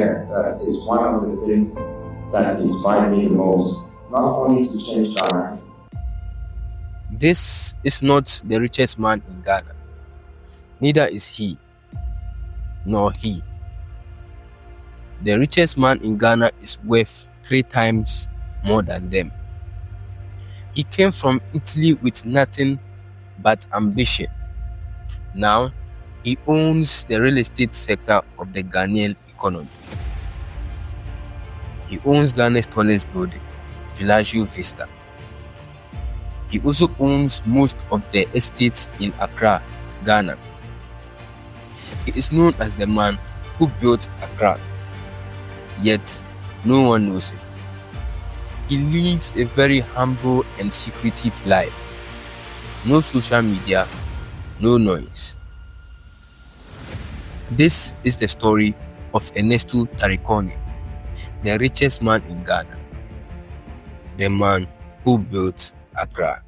there that is one of the things that inspired me the most, not only to change Ghana. This is not the richest man in Ghana. Neither is he, nor he. The richest man in Ghana is worth 3 times more than them. He came from Italy with nothing but ambition. Now, he owns the real estate sector of the Ghanaian economy. He owns Ghana's tallest building, Villaggio Vista. He also owns most of the estates in Accra, Ghana. He is known as the man who built Accra, yet no one knows him. He lives a very humble and secretive life. No social media, no noise. This is the story of Ernesto Taricone, the richest man in Ghana, the man who built Accra.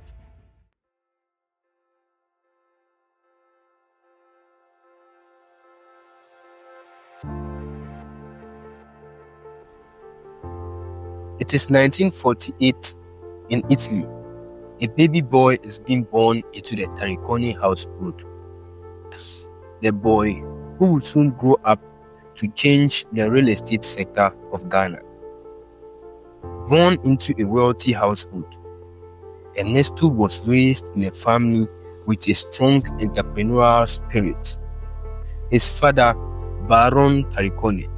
It is 1948 in Italy. A baby boy is being born into the Taricone household. The boy who will soon grow up to change the real estate sector of Ghana. Born into a wealthy household, Ernesto was raised in a family with a strong entrepreneurial spirit. His father, Baron Taricone,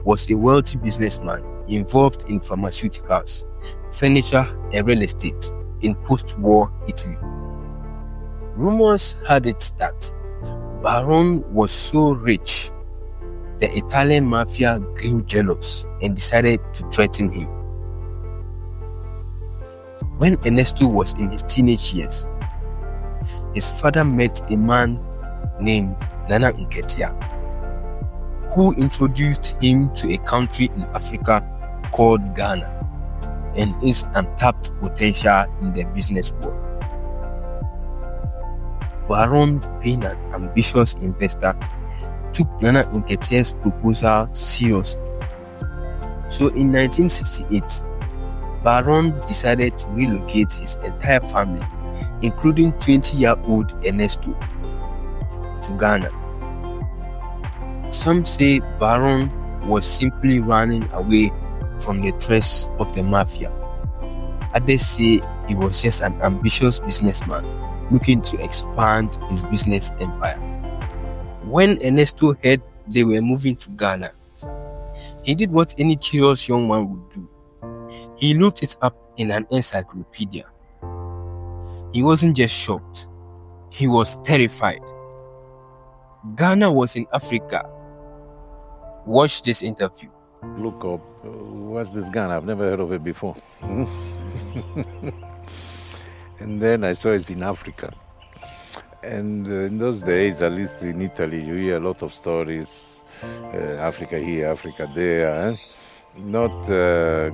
was a wealthy businessman involved in pharmaceuticals, furniture, and real estate in post-war Italy. Rumors had it that Baron was so rich, the Italian mafia grew jealous and decided to threaten him. When Ernesto was in his teenage years, his father met a man named Nana Nketia, who introduced him to a country in Africa called Ghana and its untapped potential in the business world. Baron, being an ambitious investor, took Nana Nketiah's proposal seriously. So in 1968, Baron decided to relocate his entire family, including 20-year-old Ernesto, to Ghana. Some say Baron was simply running away from the threats of the mafia. Others say he was just an ambitious businessman looking to expand his business empire. When Ernesto heard they were moving to Ghana, he did what any curious young man would do. He looked it up in an encyclopedia. He wasn't just shocked, he was terrified. Ghana was in Africa. Watch this interview. Look up, what's this Ghana? I've never heard of it before. And then I saw it's in Africa. And in those days, at least in Italy, you hear a lot of stories. Africa here, Africa there. Not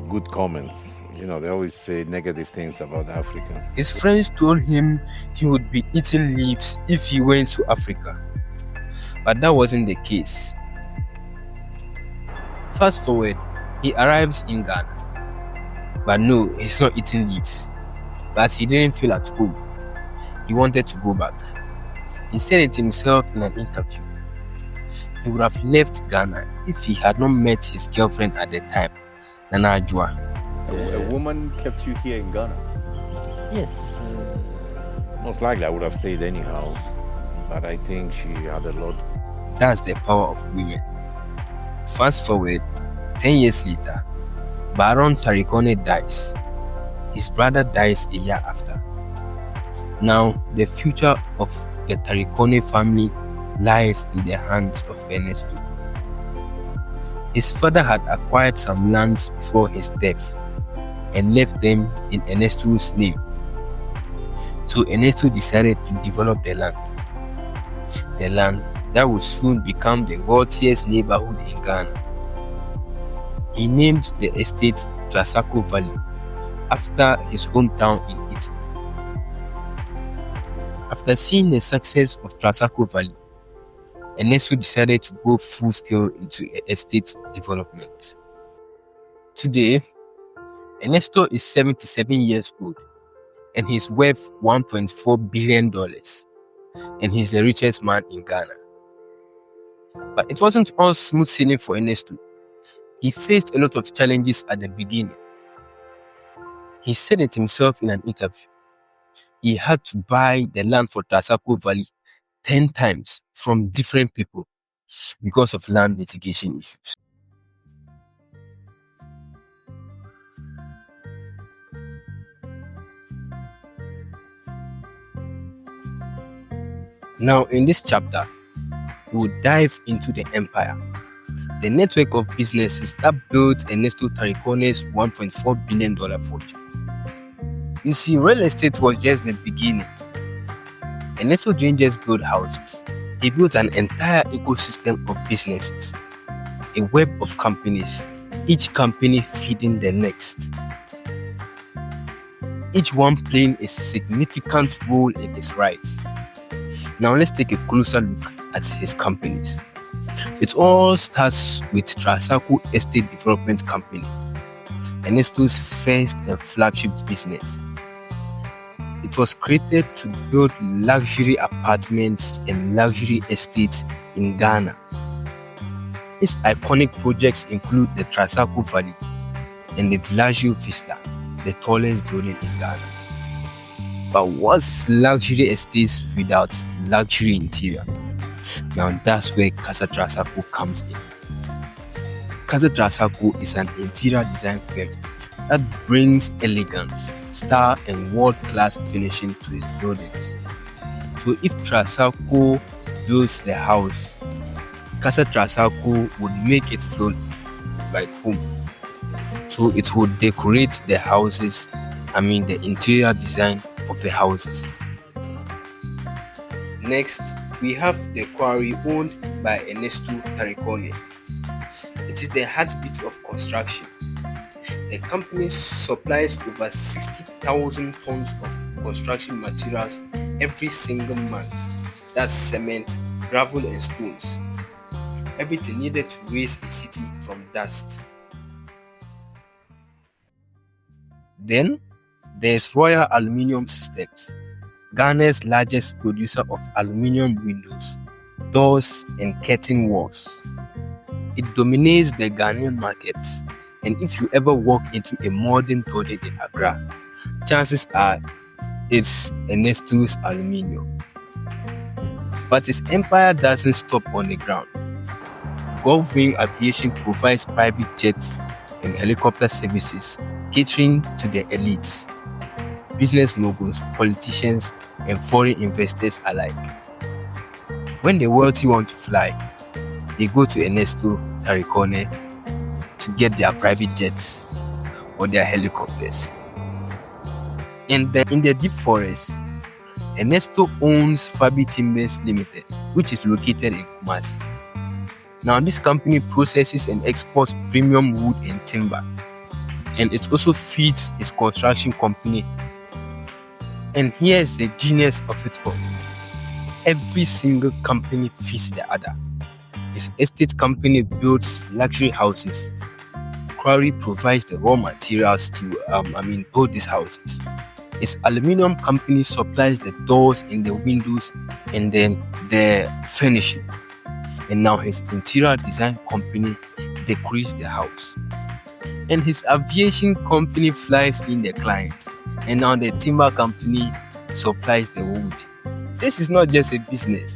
good comments. You know, they always say negative things about Africa. His friends told him he would be eating leaves if he went to Africa. But that wasn't the case. Fast forward, he arrives in Ghana. But no, he's not eating leaves. But he didn't feel at home. He wanted to go back. He said it himself in an interview. He would have left Ghana if he had not met his girlfriend at the time, Nana Ajua. A woman kept you here in Ghana? Yes. Most likely I would have stayed anyhow. But I think she had a lot. That's the power of women. Fast forward, 10 years later, Baron Taricone dies. His brother dies a year after. Now, the future of the Taricone family lies in the hands of Ernesto. His father had acquired some lands before his death and left them in Ernesto's name. So Ernesto decided to develop the land. The land that would soon become the wealthiest neighborhood in Ghana. He named the estate Trasacco Valley after his hometown in Italy. After seeing the success of Trasacco Valley, Ernesto decided to go full scale into estate development. Today, Ernesto is 77 years old and he's worth $1.4 billion, and he's the richest man in Ghana. But it wasn't all smooth sailing for Ernesto. He faced a lot of challenges at the beginning. He said it himself in an interview. He had to buy the land for Trasacco Valley 10 times from different people because of land litigation issues. Now, in this chapter, we will dive into the empire, the network of businesses that built Ernesto Taricone's $1.4 billion fortune. You see, real estate was just the beginning. Ernesto didn't just build houses. He built an entire ecosystem of businesses, a web of companies, each company feeding the next. Each one playing a significant role in his rise. Now let's take a closer look at his companies. It all starts with Trasacco Estate Development Company, Ernesto's first and flagship business. It was created to build luxury apartments and luxury estates in Ghana. Its iconic projects include the Trasacco Valley and the Villaggio Vista, the tallest building in Ghana. But what's luxury estates without luxury interior? Now that's where Casa Trasacco comes in. Casa Trasacco is an interior design firm that brings elegance, style, and world-class finishing to his buildings. So if Trasacco builds the house, Casa Trasacco would make it feel like home. So it would decorate the houses, the interior design of the houses. Next, we have the quarry owned by Ernesto Taricone. It is the heartbeat of construction. The company supplies over 60,000 tons of construction materials every single month. That's cement, gravel, and stones. Everything needed to raise a city from dust. Then, there's Royal Aluminium Systems, Ghana's largest producer of aluminium windows, doors, and curtain walls. It dominates the Ghanaian markets, and if you ever walk into a modern building in Accra, chances are it's Ernesto's aluminium. But its empire doesn't stop on the ground. Gulfwing Aviation provides private jets and helicopter services catering to the elites, business moguls, politicians, and foreign investors alike. When the wealthy want to fly, they go to Ernesto Taricone to get their private jets or their helicopters. And then in the deep forest, Ernesto owns Fabi Timbers Limited, which is located in Kumasi. Now, this company processes and exports premium wood and timber, and it also feeds its construction company. And here's the genius of it all. Every single company feeds the other. Its estate company builds luxury houses. Quarry provides the raw materials to build these houses. Its aluminium company supplies the doors and the windows and then the furnishing. And now his interior design company decorates the house. And his aviation company flies in the clients. And now the timber company supplies the wood. This is not just a business.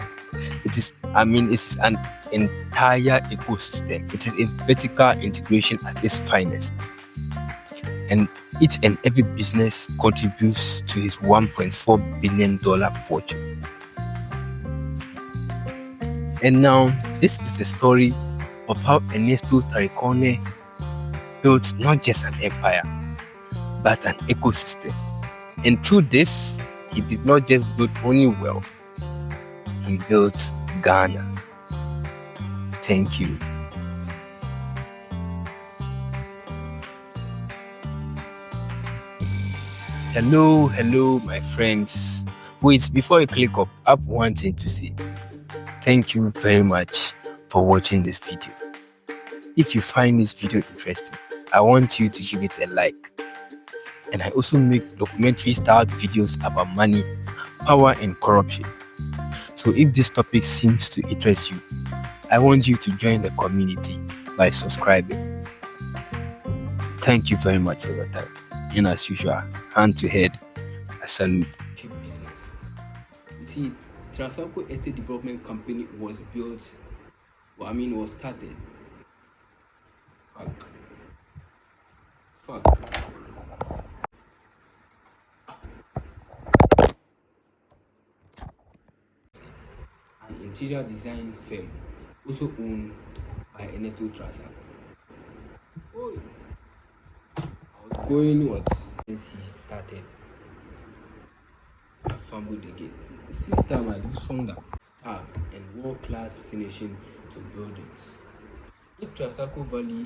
It is an entire ecosystem. It is a vertical integration at its finest. And each and every business contributes to his $1.4 billion fortune. And now, this is the story of how Ernesto Taricone built not just an empire, but an ecosystem. And through this, he did not just build only wealth, he built Ghana. Thank you. Hello, my friends. Wait, before you click up, I have one thing to say. Thank you very much for watching this video. If you find this video interesting, I want you to give it a like. And I also make documentary style videos about money, power and corruption. So if this topic seems to interest you, I want you to join the community by subscribing. Thank you very much for your time. And as usual, hand to head, I salute. Cheap business. You see, Trasacco Estate Development Company was built, was started. Fuck. An interior design firm, also owned by Ernesto Taricone. Oh, I was going what? Since he started, I fumbled again. This time I lose stronger. Star and world-class finishing to buildings. If Trasacco Valley,